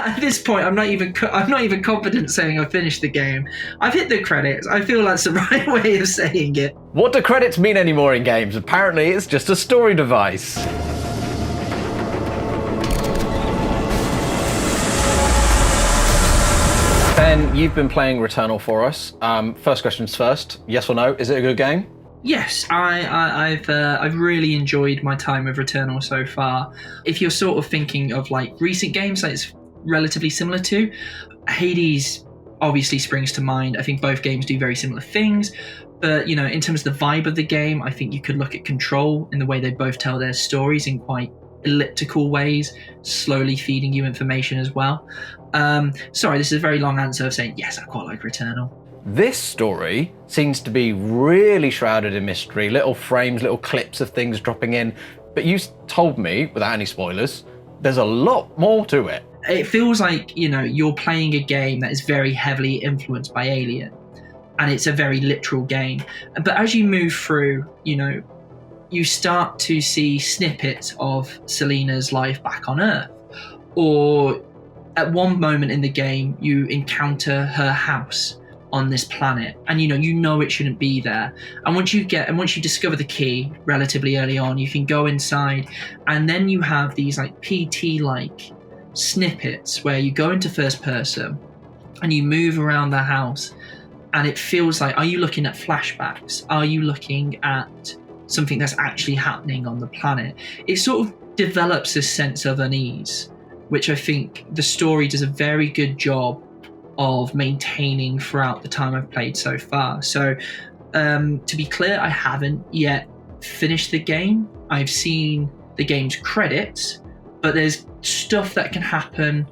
At this point, I'm not even confident saying I've finished the game. I've hit the credits. I feel that's the right way of saying it. What do credits mean anymore in games? Apparently, it's just a story device. Ben, you've been playing Returnal for us. First questions first. Yes or no? Is it a good game? Yes, I've really enjoyed my time with Returnal so far. If you're sort of thinking of like recent games that it's relatively similar to, Hades obviously springs to mind. I think both games do very similar things, but you know, in terms of the vibe of the game, I think you could look at Control in the way they both tell their stories in quite elliptical ways, slowly feeding you information as well. Sorry, this is a very long answer of saying yes, I quite like Returnal. This story seems to be really shrouded in mystery, little frames, little clips of things dropping in. But you told me, without any spoilers, there's a lot more to it. It feels like, you know, you're playing a game that is very heavily influenced by Alien. And it's a very literal game. But as you move through, you know, you start to see snippets of Selena's life back on Earth. Or at one moment in the game, you encounter her house on this planet, and you know it shouldn't be there. And once you discover the key relatively early on, you can go inside, and then you have these like PT like snippets where you go into first person and you move around the house, and it feels like, are you looking at flashbacks? Are you looking at something that's actually happening on the planet? It sort of develops a sense of unease, which I think the story does a very good job of maintaining throughout the time I've played so far. So to be clear, I haven't yet finished the game. I've seen the game's credits, but there's stuff that can happen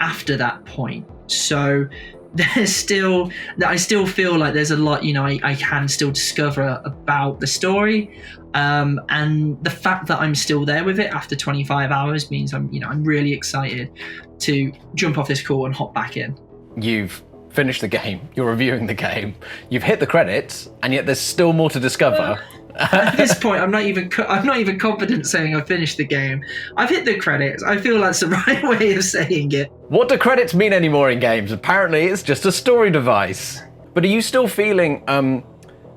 after that point. So I still feel like there's a lot, you know, I can still discover about the story. And the fact that I'm still there with it after 25 hours means I'm really excited to jump off this call and hop back in. You've finished the game, you're reviewing the game, you've hit the credits, and yet there's still more to discover. At this point, I'm not even confident saying I've finished the game. I've hit the credits. I feel that's the right way of saying it. What do credits mean anymore in games? Apparently, it's just a story device. But are you still feeling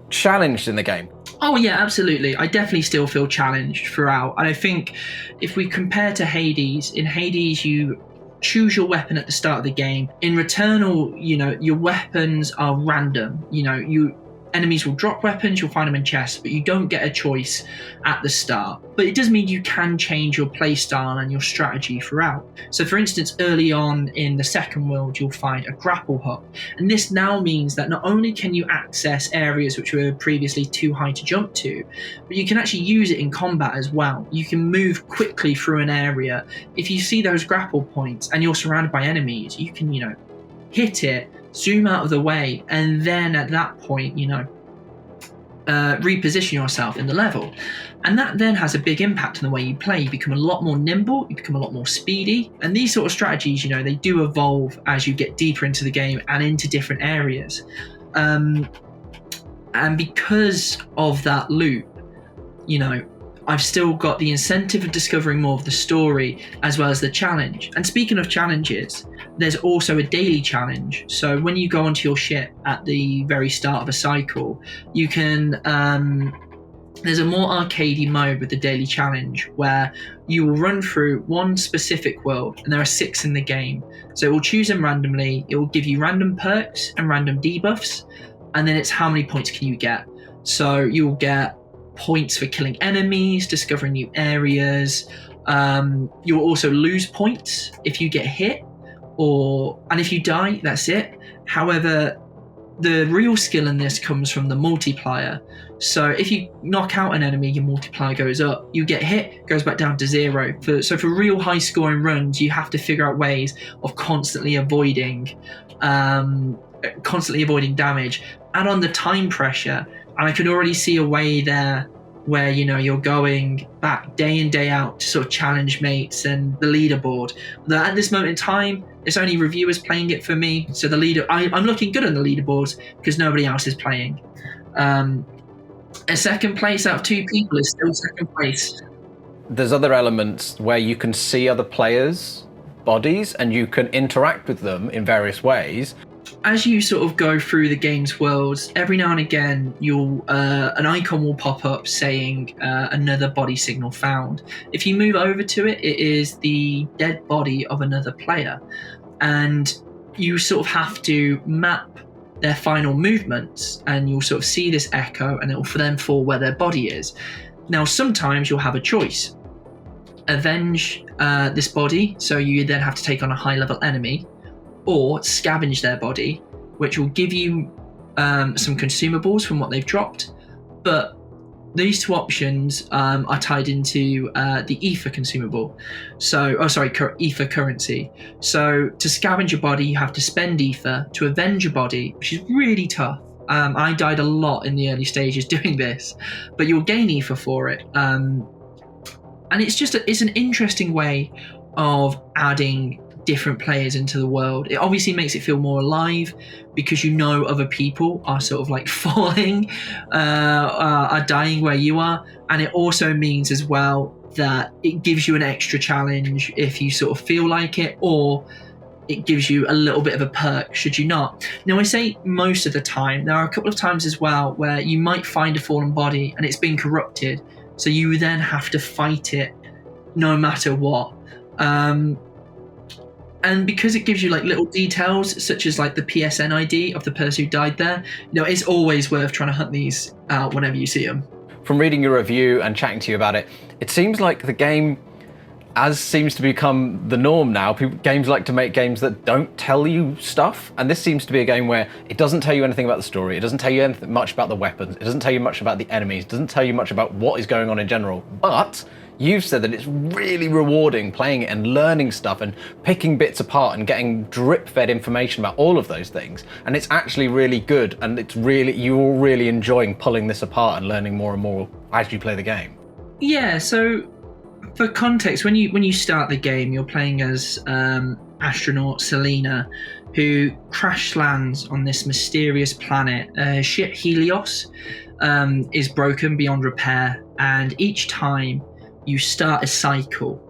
challenged in the game? Oh yeah, absolutely. I definitely still feel challenged throughout. And I think if we compare to Hades, in Hades you choose your weapon at the start of the game. In Returnal, you know, your weapons are random. You know, enemies will drop weapons, you'll find them in chests, but you don't get a choice at the start. But it does mean you can change your playstyle and your strategy throughout. So for instance, early on in the second world, you'll find a grapple hook. And this now means that not only can you access areas which were previously too high to jump to, but you can actually use it in combat as well. You can move quickly through an area. If you see those grapple points and you're surrounded by enemies, you can, you know, hit it, zoom out of the way, and then at that point, you know, reposition yourself in the level. And that then has a big impact on the way you play. You become a lot more nimble, you become a lot more speedy. And these sort of strategies, you know, they do evolve as you get deeper into the game and into different areas. And because of that loop, you know, I've still got the incentive of discovering more of the story as well as the challenge. And speaking of challenges, there's also a daily challenge. So when you go onto your ship at the very start of a cycle, you can there's a more arcadey mode with the daily challenge where you will run through one specific world, and there are 6 in the game. So it will choose them randomly, it will give you random perks and random debuffs, and then it's how many points can you get. So you'll get points for killing enemies, discovering new areas. You'll also lose points if you get hit, and if you die, that's it. However, the real skill in this comes from the multiplier. So if you knock out an enemy, your multiplier goes up. You get hit, goes back down to 0. So for real high scoring runs, you have to figure out ways of constantly avoiding damage. Add on the time pressure, and I could already see a way there where, you know, you're going back day in, day out to sort of challenge mates and the leaderboard. But at this moment in time, it's only reviewers playing it for me. So I'm looking good on the leaderboards because nobody else is playing. A second place out of 2 people is still second place. There's other elements where you can see other players bodies and you can interact with them in various ways. As you sort of go through the game's worlds, every now and again, an icon will pop up saying another body signal found. If you move over to it, it is the dead body of another player, and you sort of have to map their final movements, and you'll sort of see this echo, and it will then fall where their body is. Now, sometimes you'll have a choice: avenge this body, so you then have to take on a high-level enemy, or scavenge their body, which will give you some consumables from what they've dropped. But these two options are tied into the ether consumable. Ether currency. So to scavenge a body, you have to spend ether. To avenge a body, which is really tough. I died a lot in the early stages doing this, but you'll gain ether for it. And it's an interesting way of adding different players into the world. It obviously makes it feel more alive because you know other people are sort of like falling, are dying where you are. And it also means as well that it gives you an extra challenge if you sort of feel like it, or it gives you a little bit of a perk should you not. Now, I say most of the time. There are a couple of times as well where you might find a fallen body and it's been corrupted, so you then have to fight it no matter what. And because it gives you like little details, such as like the PSN ID of the person who died there, it's always worth trying to hunt these out whenever you see them. From reading your review and chatting to you about it, it seems like the game, as seems to become the norm now, games like to make games that don't tell you stuff. And this seems to be a game where it doesn't tell you anything about the story. It doesn't tell you much about the weapons. It doesn't tell you much about the enemies. It doesn't tell you much about what is going on in general. But you've said that it's really rewarding playing it and learning stuff and picking bits apart and getting drip-fed information about all of those things. And it's actually really good, and you're really enjoying pulling this apart and learning more and more as you play the game. Yeah, so for context, when you start the game, you're playing as astronaut Selena, who crash lands on this mysterious planet. Ship Helios is broken beyond repair, and each time you start a cycle.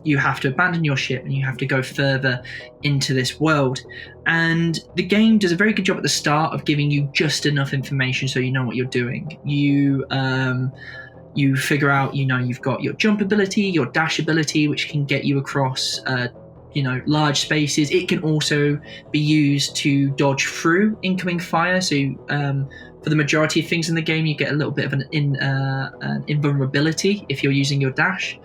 You have to abandon your ship and you have to go further into this world. And the game does a very good job at the start of giving you just enough information so you know what you're doing. You figure out, you've got your jump ability, your dash ability, which can get you across large spaces. It can also be used to dodge through incoming fire. So for the majority of things in the game, you get a little bit of an invulnerability if you're using your dash.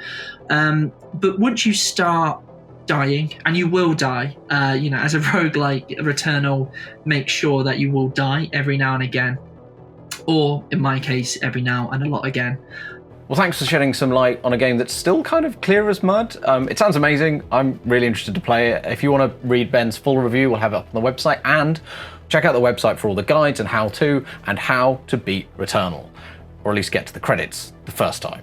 But once you start dying, and you will die, as a roguelike, Returnal makes sure that you will die every now and again. Or, in my case, every now and a lot again. Well, thanks for shedding some light on a game that's still kind of clear as mud. It sounds amazing. I'm really interested to play it. If you want to read Ben's full review, we'll have it up on the website, and check out the website for all the guides and how to beat Returnal, or at least get to the credits the first time.